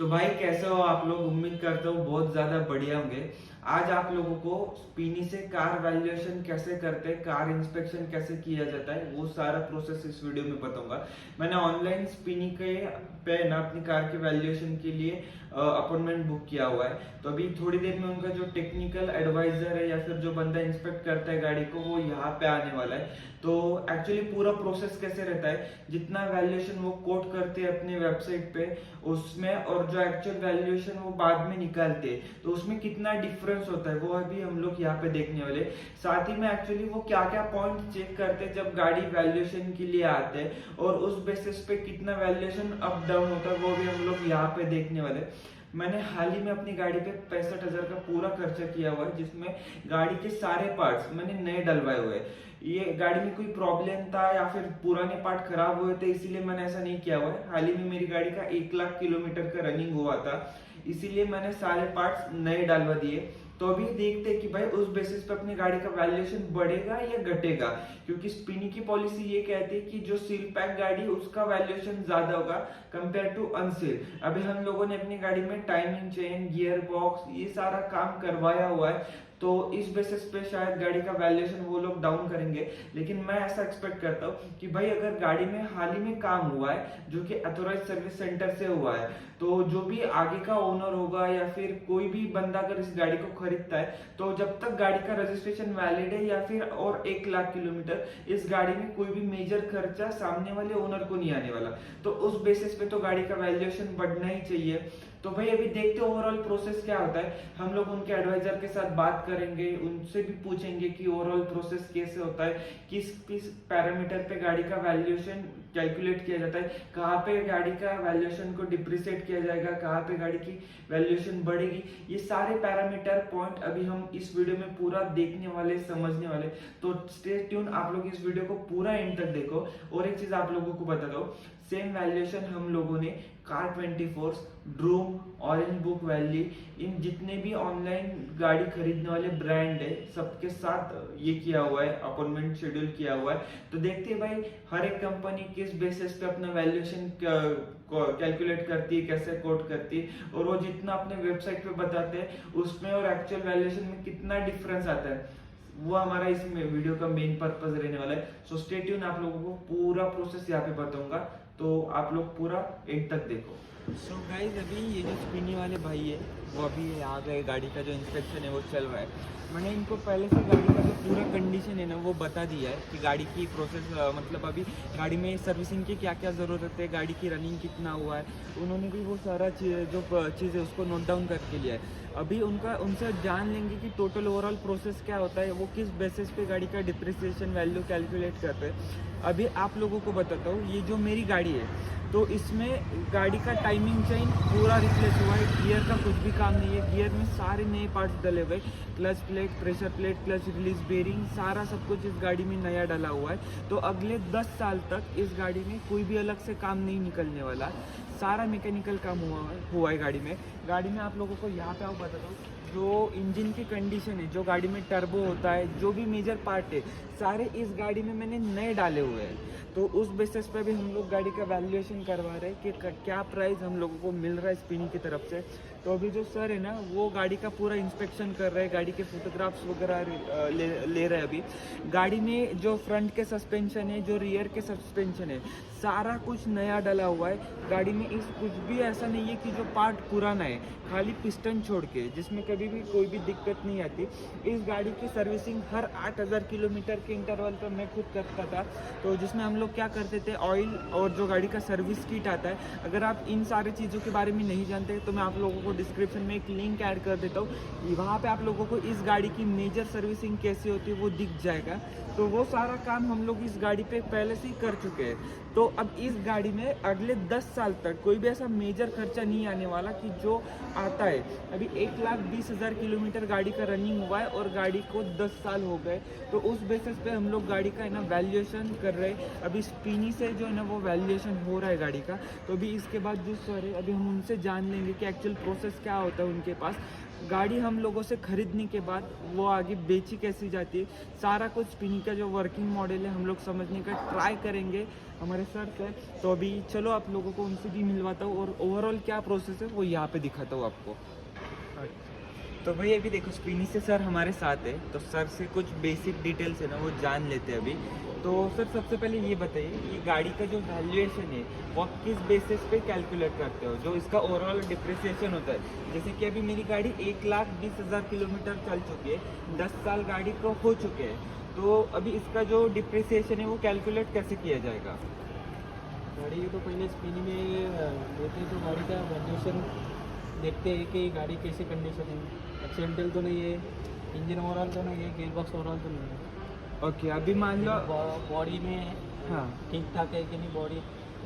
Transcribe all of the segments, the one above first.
तो भाई कैसे हो आप लोग। उम्मीद करता हूँ बहुत ज्यादा बढ़िया होंगे। आज आप लोगों को स्पीनी से कार वैल्यूएशन कैसे करते हैं, कार इंस्पेक्शन कैसे किया जाता है, वो सारा प्रोसेस इस वीडियो में बताऊंगा। मैंने ऑनलाइन स्पीनी के पे ना अपनी कार के वैल्यूएशन के लिए अपॉइंटमेंट बुक किया हुआ है। तो अभी थोड़ी देर में उनका जो टेक्निकल एडवाइजर है या फिर जो बंदा इंस्पेक्ट करता है गाड़ी को, वो यहाँ पे आने वाला है। तो एक्चुअली पूरा प्रोसेस कैसे रहता है, जितना वैल्यूएशन वो कोट करते हैं अपने वेबसाइट पे उसमें, और जो एक्चुअल वैल्यूएशन वो बाद में निकालते हैं, तो उसमें कितना डिफरेंस होता है वो अभी हम लोग यहाँ पे देखने वाले। साथ ही में एक्चुअली वो क्या क्या पॉइंट चेक करते हैं जब गाड़ी वैल्यूएशन के लिए आते हैं, और उस बेसिस पे कितना वैल्यूएशन अप डाउन होता है वो भी हम लोग यहाँ पे देखने वाले। मैंने हाल ही में अपनी गाड़ी पे 65,000 का पूरा खर्चा किया हुआ है, जिसमें गाड़ी के सारे पार्ट्स मैंने नए डलवाए हुए हैं। ये गाड़ी में कोई प्रॉब्लम था या फिर पुराने पार्ट खराब हुए थे, इसीलिए मैंने ऐसा नहीं किया हुआ है। हाल ही में मेरी गाड़ी का 1 लाख किलोमीटर का रनिंग हुआ था, इसीलिए मैंने सारे पार्ट्स नए डालवा दिए। तो अभी देखते हैं कि भाई उस बेसिस पे अपनी गाड़ी का वैल्यूएशन बढ़ेगा या घटेगा, क्योंकि स्पीनी की पॉलिसी ये कहती है कि जो सील पैक गाड़ी उसका वैल्यूएशन ज्यादा होगा कंपेयर टू अनसील। अभी हम लोगों ने अपनी गाड़ी में टाइमिंग चेन, गियर बॉक्स, ये सारा काम करवाया हुआ है, तो इस बेसिस पे शायद गाड़ी का वैल्यूएशन वो लोग डाउन करेंगे। लेकिन मैं ऐसा एक्सपेक्ट करता हूँ कि भाई अगर गाड़ी में हाल ही में काम हुआ है जो कि अथोराइज सर्विस सेंटर से हुआ है, तो जो भी आगे का ओनर होगा या फिर कोई भी बंदा अगर इस गाड़ी को खरीदता है, तो जब तक गाड़ी का रजिस्ट्रेशन वैलिड है या फिर और 1 लाख किलोमीटर, इस गाड़ी में कोई भी मेजर खर्चा सामने वाले ओनर को नहीं आने वाला। तो उस बेसिस पे तो गाड़ी का वैल्यूएशन बढ़ना ही चाहिए। तो भाई अभी देखते ओवरऑल प्रोसेस क्या होता है। हम लोग उनके एडवाइजर के साथ बात करेंगे, उनसे भी पूछेंगे कि ओवरऑल प्रोसेस कैसे होता है, किस किस पैरामीटर पे गाड़ी का वैल्यूएशन कैलकुलेट किया जाता है, कहाँ पे गाड़ी का वैल्यूएशन को डिप्रिसिएट किया जाएगा, कहाँ पे गाड़ी की वैल्यूएशन बढ़ेगी। ये सारे पैरामीटर पॉइंट अभी हम इस वीडियो में पूरा देखने वाले, समझने वाले। तो स्टे ट्यून, आप लोग इस वीडियो को पूरा एंड तक देखो। और एक चीज आप लोगों को बता दो, सेम वैल्यूएशन हम लोगों ने कार24, ड्रूम, ऑरेंज बुक वैली, इन जितने भी ऑनलाइन गाड़ी खरीदने वाले ब्रांड है सबके साथ ये किया हुआ है, अपॉइंटमेंट शेड्यूल किया हुआ है। तो देखते हैं भाई हर एक कंपनी किस बेसिस पे अपना वैल्यूएशन कैलकुलेट करती है, कैसे कोट करती है, और वो जितना अपने वेबसाइट पे बताते हैं उसमें और एक्चुअल वैल्यूएशन में कितना डिफरेंस आता है, वो हमारा इस वीडियो का मेन पर्पस रहने वाला है। सो स्टे ट्यून, आप लोगों को पूरा प्रोसेस यहाँ पे बताऊंगा, तो आप लोग पूरा एंड तक देखो। सो गाइस, अभी ये जो स्पीनी वाले भाई है वो अभी आ गए, गाड़ी का जो इंस्पेक्शन है वो चल रहा है। मैंने इनको पहले से गाड़ी का जो पूरा कंडीशन है ना वो बता दिया है कि गाड़ी की प्रोसेस, मतलब अभी गाड़ी में सर्विसिंग की क्या क्या ज़रूरत है, गाड़ी की रनिंग कितना हुआ है, उन्होंने भी वो सारा जो चीज़ है उसको नोट डाउन करके लिया है। अभी उनसे जान लेंगे कि टोटल ओवरऑल प्रोसेस क्या होता है, वो किस बेसिस पे गाड़ी का डिप्रिसिएशन वैल्यू कैलकुलेट करते हैं। अभी आप लोगों को बताता हूँ, ये जो मेरी गाड़ी है तो इसमें गाड़ी का टाइमिंग चेन पूरा रिप्लेस हुआ है, गियर का कुछ भी काम नहीं है, गियर में सारे नए पार्ट्स डले हुए, clutch plate, pressure plate, clutch release bearing, सारा सब कुछ इस गाड़ी में नया डला हुआ है। तो अगले 10 साल तक इस गाड़ी में कोई भी अलग से काम नहीं निकलने वाला, सारा मैकेनिकल काम हुआ है गाड़ी में। गाड़ी में आप लोगों को यहाँ पे आओ बताता हूँ, जो इंजन की कंडीशन है, जो गाड़ी में टर्बो होता है, जो भी मेजर पार्ट है, सारे इस गाड़ी में मैंने नए डाले हुए हैं। तो उस बेसिस पे भी हम लोग गाड़ी का वैल्यूएशन करवा रहे हैं कि क्या प्राइस हम लोगों को मिल रहा है स्पीनी की तरफ से। तो अभी जो सर है ना वो गाड़ी का पूरा इंस्पेक्शन कर रहे हैं, गाड़ी के फोटोग्राफ्स वगैरह ले रहे हैं। अभी गाड़ी में जो फ्रंट के सस्पेंशन है, जो रियर के सस्पेंशन है, सारा कुछ नया डला हुआ है। गाड़ी में इस कुछ भी ऐसा नहीं है कि जो पार्ट पुराना है, खाली पिस्टन छोड़ के, जिसमें कभी भी कोई भी दिक्कत नहीं आती। इस गाड़ी की सर्विसिंग हर 8,000 किलोमीटर के इंटरवल पर मैं खुद करता था। तो जिसमें हम लोग क्या करते थे, ऑयल और जो गाड़ी का सर्विस किट आता है, अगर आप इन सारी चीज़ों के बारे में नहीं जानते तो मैं आप लोगों को डिस्क्रिप्शन में एक लिंक ऐड कर देता हूँ, वहाँ पे आप लोगों को इस गाड़ी की मेजर सर्विसिंग कैसे होती है वो दिख जाएगा। तो वो सारा काम हम लोग इस गाड़ी पे पहले से ही कर चुके हैं। तो अब इस गाड़ी में अगले 10 साल तक कोई भी ऐसा मेजर खर्चा नहीं आने वाला कि जो आता है। अभी 1,20,000 किलोमीटर गाड़ी का रनिंग हुआ है और गाड़ी को 10 साल हो गए। तो उस बेसिस पे हम लोग गाड़ी का है ना वैल्यूएशन कर रहे हैं। अभी स्पीनी से जो है ना वो वैल्यूएशन हो रहा है गाड़ी का। तो अभी इसके बाद जो सर है, अभी हम उनसे जान लेंगे कि एक्चुअल प्रोसेस क्या होता है उनके पास। गाड़ी हम लोगों से खरीदने के बाद वो आगे बेची कैसी जाती है, सारा कुछ स्पिनी का जो वर्किंग मॉडल है हम लोग समझने का ट्राई करेंगे हमारे सर से। तो अभी चलो आप लोगों को उनसे भी मिलवाता हूँ और ओवरऑल क्या प्रोसेस है वो यहाँ पे दिखाता हूँ आपको। तो भाई अभी देखो स्पिनी से सर हमारे साथ है, तो सर से कुछ बेसिक डिटेल्स है ना वो जान लेते हैं अभी। तो सर सबसे पहले ये बताइए ये गाड़ी का जो वैल्यूएशन है वो आप किस बेसिस पे कैलकुलेट करते हो, जो इसका ओवरऑल डिप्रिसिएशन होता है। जैसे कि अभी मेरी गाड़ी 1,20,000 किलोमीटर चल चुकी है, 10 साल गाड़ी को हो चुके हैं, तो अभी इसका जो डिप्रिसिएशन है वो कैलकुलेट कैसे किया जाएगा? गाड़ी तो पहले स्पिनी में लेते तो गाड़ी का वैल्यूएशन देखते हैं कि गाड़ी कैसी कंडीशन है, एक्सीडेंटल तो नहीं है, इंजन ओवरऑल तो नहीं है, गियर बॉक्स ओवरऑल तो नहीं है। ओके अभी मान लो बॉडी में हाँ ठीक ठाक है कि नहीं, बॉडी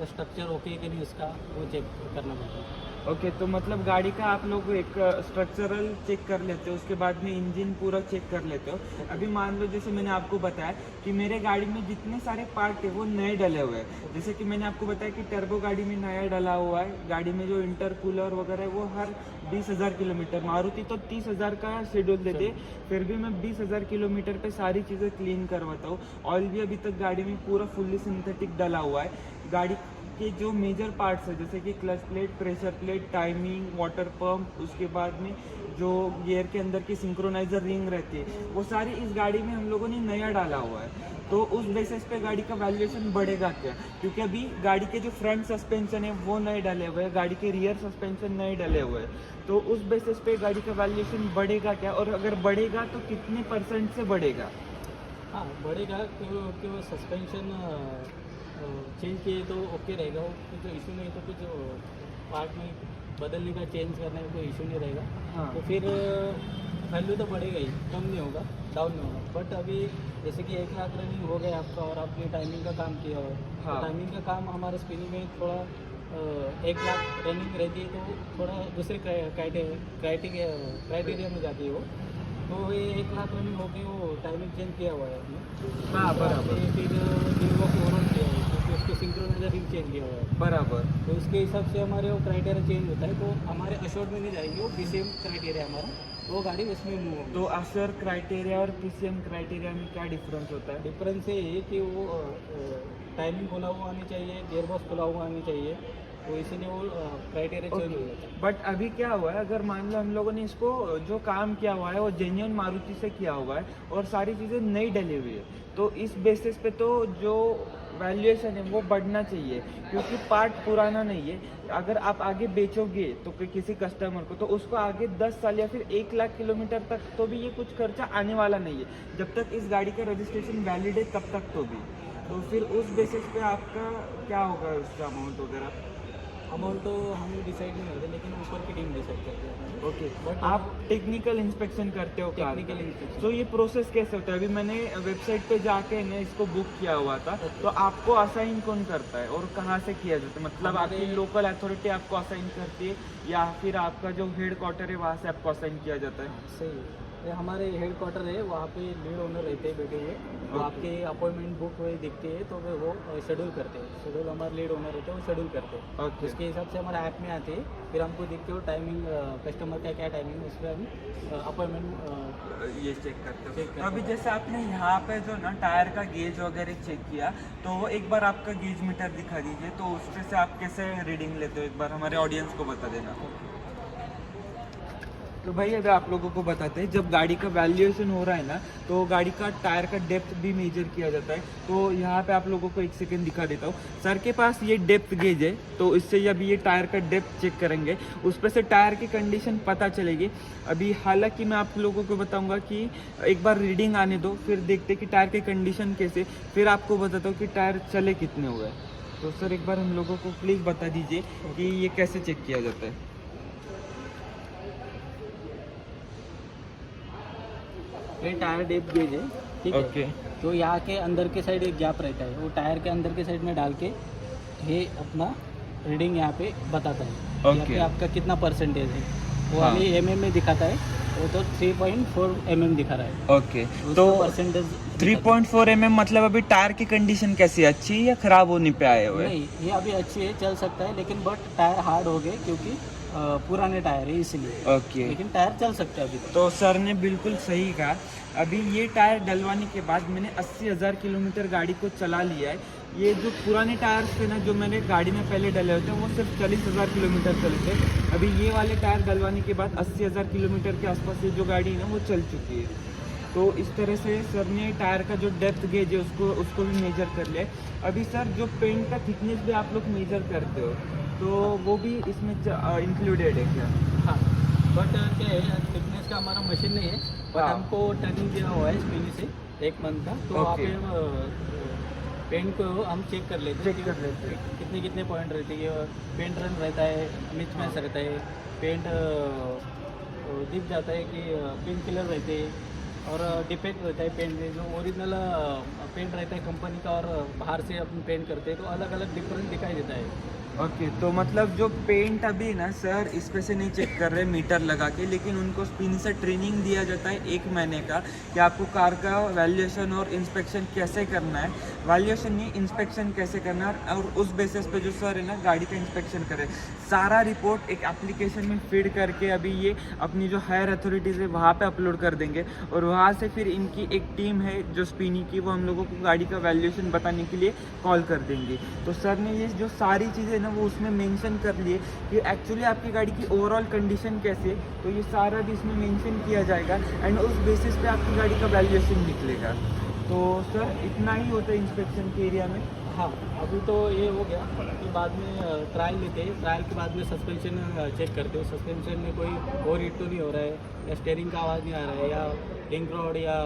स्ट्रक्चर ओके है कि नहीं, उसका वो चेक करना पड़ता है। ओके तो मतलब गाड़ी का आप लोग एक स्ट्रक्चरल चेक कर लेते हो, उसके बाद में इंजन पूरा चेक कर लेते हो। अभी मान लो जैसे मैंने आपको बताया कि मेरे गाड़ी में जितने सारे पार्ट है वो नए डले हुए हैं। जैसे कि मैंने आपको बताया कि टर्बो गाड़ी में नया डला हुआ है, गाड़ी में जो इंटरकूलर वगैरह है वो हर 20,000 किलोमीटर, मारुति तो 30,000 का शेड्यूल देते हैं, फिर भी मैं 20,000 किलोमीटर पे सारी चीज़ें क्लीन करवाता हूँ। ऑयल भी अभी तक गाड़ी में पूरा फुल्ली सिंथेटिक डला हुआ है। गाड़ी के जो मेजर पार्ट्स है जैसे कि clutch plate, pressure plate, timing, water pump, उसके बाद में जो गियर के अंदर की सिंक्रोनाइजर रिंग रहती है वो सारी इस गाड़ी में हम लोगों ने नया डाला हुआ है। तो उस बेसिस पे गाड़ी का वैल्यूएशन बढ़ेगा क्या, क्योंकि अभी गाड़ी के जो फ्रंट सस्पेंशन है वो नए डले हुए हैं, गाड़ी के रियर सस्पेंशन नए डले हुए हैं, तो उस बेसिस पे गाड़ी का वैल्यूएशन बढ़ेगा क्या, और अगर बढ़ेगा तो कितने % से बढ़ेगा? हाँ बढ़ेगा, क्योंकि वो सस्पेंशन चेंज किए तो ओके रहेगा, वो कुछ इशू नहीं, तो कुछ पार्ट में बदलने का चेंज करने में कोई इशू नहीं रहेगा। हाँ। तो फिर वैल्यू तो बढ़ेगा ही, कम नहीं होगा, डाउन नहीं होगा। बट अभी जैसे कि 1 लाख रनिंग हो गया आपका और आपने टाइमिंग का काम किया हो, हाँ। तो टाइमिंग का काम हमारे स्पिनिंग में थोड़ा 1 लाख रनिंग रहती है तो थोड़ा दूसरे क्राइटेरिया में जाती है वो। तो ये 1 लाख रनिंग होगी, वो टाइमिंग चेंज किया हुआ है आपने। हाँ बराबर। फिर गियरबॉक्स ओवरऑल किया है, क्योंकि उसके सिंक्रोनाइजर रिंग चेंज किया हुआ है, बराबर। तो उसके हिसाब से हमारे वो क्राइटेरिया चेंज होता है। तो हमारे अशोर्ड में नहीं जाएंगे, वो पीसीएम क्राइटेरिया हमारा, वो गाड़ी उसमें मूव होगी। तो अशर क्राइटेरिया और पीसीएम क्राइटेरिया में क्या डिफरेंस होता है? डिफरेंस ये है कि वो टाइमिंग खुला हुआ आनी चाहिए, गियरबॉक्स खुला हुआ आनी चाहिए, तो इसीलिए वो क्राइटेरिया चेंज हो जाता है। बट अभी क्या हुआ है, अगर मान लो हम लोगों ने इसको जो काम किया हुआ है वो जेन्युइन मारुति से किया हुआ है और सारी चीज़ें नई डली हुई है, तो इस बेसिस पे तो जो वैल्यूएशन है वो बढ़ना चाहिए, क्योंकि पार्ट पुराना नहीं है। अगर आप आगे बेचोगे तो किसी कस्टमर को, तो उसको आगे 10 साल या फिर 1 लाख किलोमीटर तक तो भी ये कुछ खर्चा आने वाला नहीं है, जब तक इस गाड़ी का रजिस्ट्रेशन वैलिड है तब तक तो भी। तो फिर उस बेसिस पे आपका क्या होगा उसका अमाउंट वगैरह? अमाउंट तो हम डिसाइड नहीं करते, लेकिन ऊपर की टीम डिसाइड करती है। ओके बट आप टेक्निकल इंस्पेक्शन करते हो कार टेक्निकल का? इंस्पेक्शन। तो ये प्रोसेस कैसे होता है? अभी मैंने वेबसाइट पे जाके ना इसको बुक किया हुआ था, तो आपको असाइन कौन करता है और कहाँ से किया जाता है? मतलब आपकी लोकल अथॉरिटी आपको असाइन करती है या फिर आपका जो हेड क्वार्टर है वहाँ से आपको असाइन किया जाता है? सही है, ये हमारे हेड क्वार्टर है, वहाँ पे लीड ओनर रहते हैं बैठे हुए, वो आपके अपॉइंटमेंट बुक हुए दिखते हैं तो वो शेड्यूल करते हैं, शेड्यूल हमारे लीड ओनर रहते हैं वो शेड्यूल करते हैं। ओके। उसके हिसाब से हमारे ऐप में आते हैं, फिर हमको दिखते हो टाइमिंग कस्टमर का क्या टाइमिंग है, उस पर हम अपॉइंटमेंट ये चेक करते हो। चेक करते तो अभी हैं। जैसे आपने यहाँ पे जो ना टायर का गेज वगैरह चेक किया, तो वो एक बार आपका गेज मीटर दिखा दीजिए, तो उसपे से आप कैसे रीडिंग लेते हो एक बार हमारे ऑडियंस को बता देना। तो भाई अभी आप लोगों को बताते हैं, जब गाड़ी का वैल्यूएशन हो रहा है ना तो गाड़ी का टायर का डेप्थ भी मेजर किया जाता है। तो यहाँ पे आप लोगों को एक सेकंड दिखा देता हूँ, सर के पास ये डेप्थ गेज है, तो इससे अभी ये टायर का डेप्थ चेक करेंगे, उस पर से टायर की कंडीशन पता चलेगी। अभी हालांकि मैं आप लोगों को बताऊंगा कि एक बार रीडिंग आने दो, फिर देखते कि टायर की कंडीशन कैसे, फिर आपको बताता हूँ कि टायर चले कितने हुए। तो सर एक बार हम लोगों को प्लीज़ बता दीजिए कि ये कैसे चेक किया जाता है। ये टायर डेप्थ गेज है, ठीक है। ओके। तो यहाँ के अंदर के साइड एक गैप रहता है, वो टायर के अंदर के साइड में डाल के ये अपना रीडिंग यहाँ पे बताता है कि ओके। आपका कितना परसेंटेज है, वो हाँ। हमें mm में दिखाता है वो तो 3.4 mm दिखा रहा है। ओके, उसका तो परसेंटेज 3.4 mm मतलब अभी टायर की कंडीशन कैसी है, अच्छी है या खराब होने पे आए हुए? नहीं, ये अभी अच्छी है, चल सकता है, लेकिन बट टायर हार्ड हो गए क्योंकि पुराने टायर है इसलिए। ओके, लेकिन टायर चल सकते हैं अभी तो। तो सर ने बिल्कुल सही कहा। अभी ये टायर डलवाने के बाद मैंने 80,000 किलोमीटर गाड़ी को चला लिया है। ये जो पुराने टायर्स थे ना, जो मैंने गाड़ी में पहले डले होते हैं, वो सिर्फ 40,000 किलोमीटर चले थे। अभी ये वाले टायर डलवाने के बाद 80,000 किलोमीटर के आसपास ये जो गाड़ी है ना, वो चल चुकी है। तो इस तरह से सर ने टायर का जो डेप्थ गेज है उसको भी मेजर कर लिया है। अभी सर जो पेंट का थिकनेस भी आप लोग मेजर करते हो, तो वो भी इसमें इंक्लूडेड है क्या? हाँ, बट क्या है, थिकनेस का हमारा मशीन नहीं है, बट हाँ। हमको टर्निंग दिया हुआ है स्पिनी से 1 मंथ का। तो वहाँ ओके। पे पेंट को हम चेक कर लेते हैं चेक कर लेते हैं। कितने कितने पॉइंट रहते हैं। पेंट रन रहता है, मिच मैच रहता है, पेंट दिख जाता है कि पेन किलर रहते हैं, और डिफेक्ट रहता है पेंट में। जो ओरिजिनल पेंट रहता है कंपनी का और बाहर से अपन पेंट करते हैं तो अलग अलग डिफरेंस दिखाई देता है। ओके, तो मतलब जो पेंट अभी ना सर इस पे से नहीं चेक कर रहे मीटर लगा के, लेकिन उनको स्पिन से ट्रेनिंग दिया जाता है 1 महीने का कि आपको कार का वैल्यूएशन और इंस्पेक्शन कैसे करना है। वैल्यूएशन नहीं, इंस्पेक्शन कैसे करना है, और उस बेसिस पे जो सर है ना गाड़ी का इंस्पेक्शन करे। सारा रिपोर्ट एक एप्लीकेशन में फीड करके अभी ये अपनी जो हायर अथॉरिटीज़ है वहाँ पे अपलोड कर देंगे, और वहाँ से फिर इनकी एक टीम है जो स्पिनी की, वो हम लोगों को गाड़ी का वैल्यूएशन बताने के लिए कॉल कर देंगे। तो सर ने ये जो सारी चीज़ें ना वो उसमें मेंशन कर लिए कि एक्चुअली आपकी गाड़ी की ओवरऑल कंडीशन कैसे है, तो ये सारा भी इसमें मेंशन किया जाएगा, एंड उस बेसिस पे आपकी गाड़ी का वैल्यूएशन निकलेगा। तो सर इतना ही होता है इंस्पेक्शन के एरिया में। हाँ, अभी तो ये हो गया, फिर बाद में ट्रायल लेते हैं। ट्रायल के बाद में सस्पेंशन चेक करते हो, सस्पेंशन में कोई ओवर हीट तो नहीं हो रहा है, या स्टेयरिंग का आवाज़ नहीं आ रहा है, या लिंक रॉड या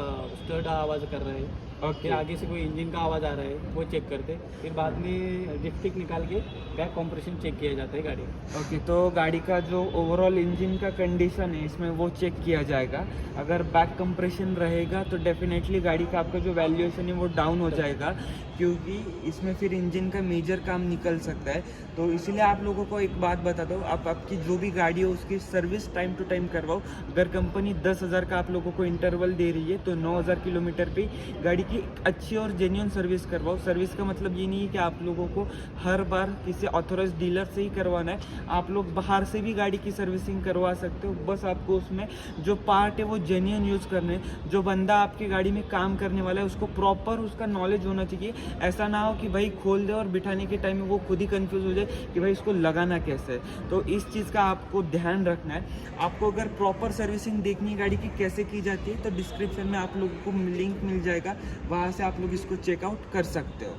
स्टर्ट आवाज़ कर रहे हैं, ओके। फिर आगे से कोई इंजन का आवाज़ आ रहा है, वो चेक करते हैं। फिर बाद में डिस्ट्रिक्ट निकाल के बैक कंप्रेशन चेक किया जाता है गाड़ी का। ओके, तो गाड़ी का जो ओवरऑल इंजन का कंडीशन है इसमें वो चेक किया जाएगा। अगर बैक कंप्रेशन रहेगा तो डेफिनेटली गाड़ी का आपका जो वैल्यूएशन है वो डाउन हो जाएगा, क्योंकि इसमें फिर इंजन का मेजर काम निकल सकता है। तो इसीलिए आप लोगों को एक बात बता दो, आप आपकी जो भी गाड़ी हो उसकी सर्विस टाइम टू टाइम करवाओ। अगर कंपनी 10,000 का आप लोगों को इंटरवल दे रही है तो 9,000 किलोमीटर पे गाड़ी की अच्छी और जेन्युइन सर्विस करवाओ। सर्विस का मतलब ये नहीं है कि आप लोगों को हर बार किसी ऑथोराइज डीलर से ही करवाना है, आप लोग बाहर से भी गाड़ी की सर्विसिंग करवा सकते हो। बस आपको उसमें जो पार्ट है वो जेन्युइन यूज़ करने हैं। जो बंदा आपकी गाड़ी में काम करने वाला है उसको प्रॉपर उसका नॉलेज होना चाहिए। ऐसा ना हो कि भाई खोल दे और बिठाने के टाइम में वो खुद ही कंफ्यूज हो जाए कि भाई इसको लगाना कैसे है। तो इस चीज़ का आपको ध्यान रखना है। आपको अगर प्रॉपर सर्विसिंग देखनी है गाड़ी की कैसे की जाती है तो डिस्क्रिप्शन में आप लोगों को लिंक मिल जाएगा, वहाँ से आप लोग इसको चेकआउट कर सकते हो।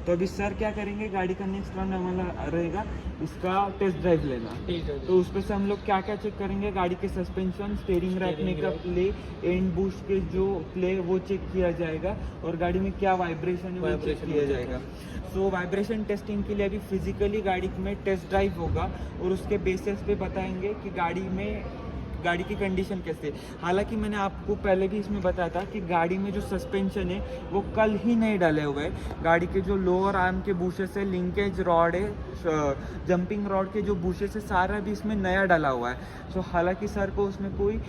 तो अभी सर क्या करेंगे, गाड़ी का नेक्स्ट राउंड हमारा रहेगा इसका टेस्ट ड्राइव लेना। ठीक है। तो उस पर से हम लोग क्या क्या चेक करेंगे, गाड़ी के सस्पेंशन, स्टीयरिंग रखने का प्ले, एंड बूस्ट के जो प्ले वो चेक किया जाएगा, और गाड़ी में क्या वाइब्रेशन है वो चेक वाइब्रेशन किया check जाएगा। सो वाइब्रेशन टेस्टिंग के लिए अभी फिजिकली गाड़ी में टेस्ट ड्राइव होगा, और उसके बेसिस पे बताएंगे कि गाड़ी की कंडीशन कैसे है। हालांकि मैंने आपको पहले भी इसमें बताया था कि गाड़ी में जो सस्पेंशन है वो कल ही नहीं डाले हुए हैं। गाड़ी के जो लोअर आर्म के बुशेस है, लिंकेज रॉड है, जंपिंग रॉड के जो बुशेस है, सारा भी इसमें नया डाला हुआ है। सो हालांकि सर को उसमें कोई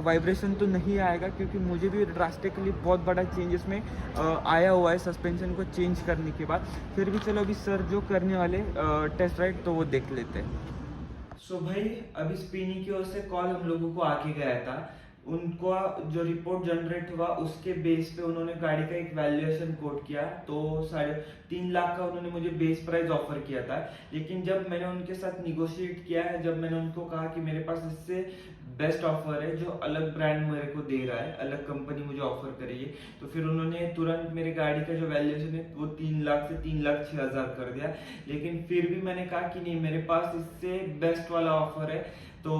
वाइब्रेशन तो नहीं आएगा, क्योंकि मुझे भी ड्रास्टिकली बहुत बड़ा चेंज इसमें आया हुआ है सस्पेंशन को चेंज करने के बाद। फिर भी चलो अभी सर जो करने वाले टेस्ट राइड तो वो देख लेते हैं। सो भाई अभी स्पिनी की ओर से कॉल हम लोगों को आके गया था। उनको जो रिपोर्ट जनरेट हुआ उसके बेस पे उन्होंने गाड़ी का एक वैल्यूएशन कोट किया, तो 3.5 लाख का उन्होंने मुझे बेस प्राइस ऑफर किया था। लेकिन जब मैंने उनके साथ निगोशिएट किया है, जब मैंने उनको कहा कि मेरे पास इससे बेस्ट ऑफर है, जो अलग ब्रांड मेरे को दे रहा है, अलग कंपनी मुझे ऑफर करेगी, तो फिर उन्होंने तुरंत मेरे गाड़ी का जो वैल्यूएशन है वो 3 लाख से 3,06,000 कर दिया। लेकिन फिर भी मैंने कहा कि नहीं, मेरे पास इससे बेस्ट वाला ऑफर है। तो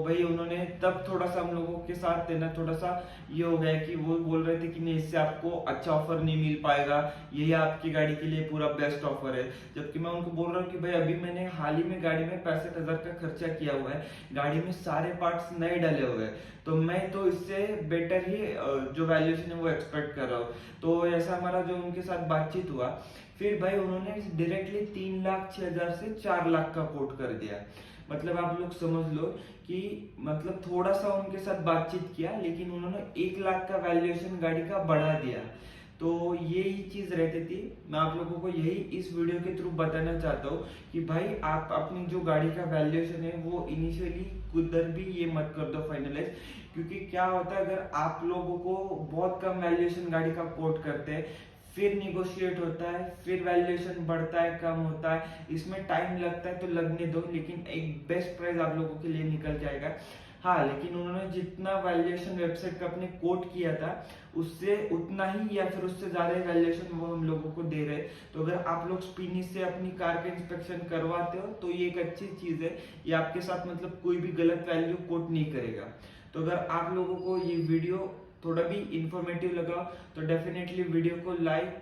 भाई उन्होंने तब थोड़ा सा हम लोगों के साथ देना थोड़ा सा ये हो गया कि वो बोल रहे थे कि नहीं, इससे आपको अच्छा ऑफर नहीं मिल पाएगा, यही आपकी गाड़ी के लिए पूरा बेस्ट ऑफर है। जबकि मैं उनको बोल रहा हूँ कि भाई अभी मैंने हाल ही में गाड़ी में 65,000 का खर्चा किया हुआ है, गाड़ी में सारे पार्ट्स नए डाले हुए हैं, तो मैं तो इससे बेटर ही जो वैल्यूएशन है वो एक्सपेक्ट कर रहा हूँ। तो ऐसा हमारा जो उनके साथ बातचीत हुआ, फिर भाई उन्होंने डायरेक्टली 3,06,000 से 4 लाख का कोट कर दिया। मतलब आप लोग समझ लो कि मतलब थोड़ा सा उनके साथ बातचीत किया, लेकिन उन्होंने 1 लाख का वैल्यूएशन गाड़ी का बढ़ा दिया। तो ये ही चीज रहती थी। मैं आप लोगों को यही इस वीडियो के थ्रू बताना चाहता हूँ कि भाई आप अपनी जो गाड़ी का वैल्यूएशन है वो इनिशियली कुदर भी ये मत कर दो फाइनलाइज, क्योंकि क्या होता है अगर आप लोगों को बहुत कम वैल्यूएशन गाड़ी का कोट करते हैं, फिर निगोशिएट होता है, फिर वैल्यूएशन बढ़ता है कम होता है, इसमें टाइम लगता है तो लगने दो, लेकिन एक बेस्ट प्राइस आप लोगों के लिए निकल जाएगा। हाँ, लेकिन उन्होंने जितना वैल्यूएशन वेबसाइट पे अपने कोट किया था उससे उतना ही या फिर उससे ज्यादा वैल्यूएशन वो हम लोगों को दे रहे। तो अगर आप लोग स्पीनी से अपनी कार का इंस्पेक्शन करवाते हो तो ये एक अच्छी चीज है, ये आपके साथ मतलब कोई भी गलत वैल्यू कोट नहीं करेगा। तो अगर आप लोगों को ये वीडियो थोड़ा भी इंफॉर्मेटिव लगा तो डेफिनेटली वीडियो को लाइक,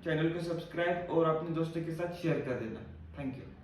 चैनल को सब्सक्राइब और अपने दोस्तों के साथ शेयर कर देना। Thank you.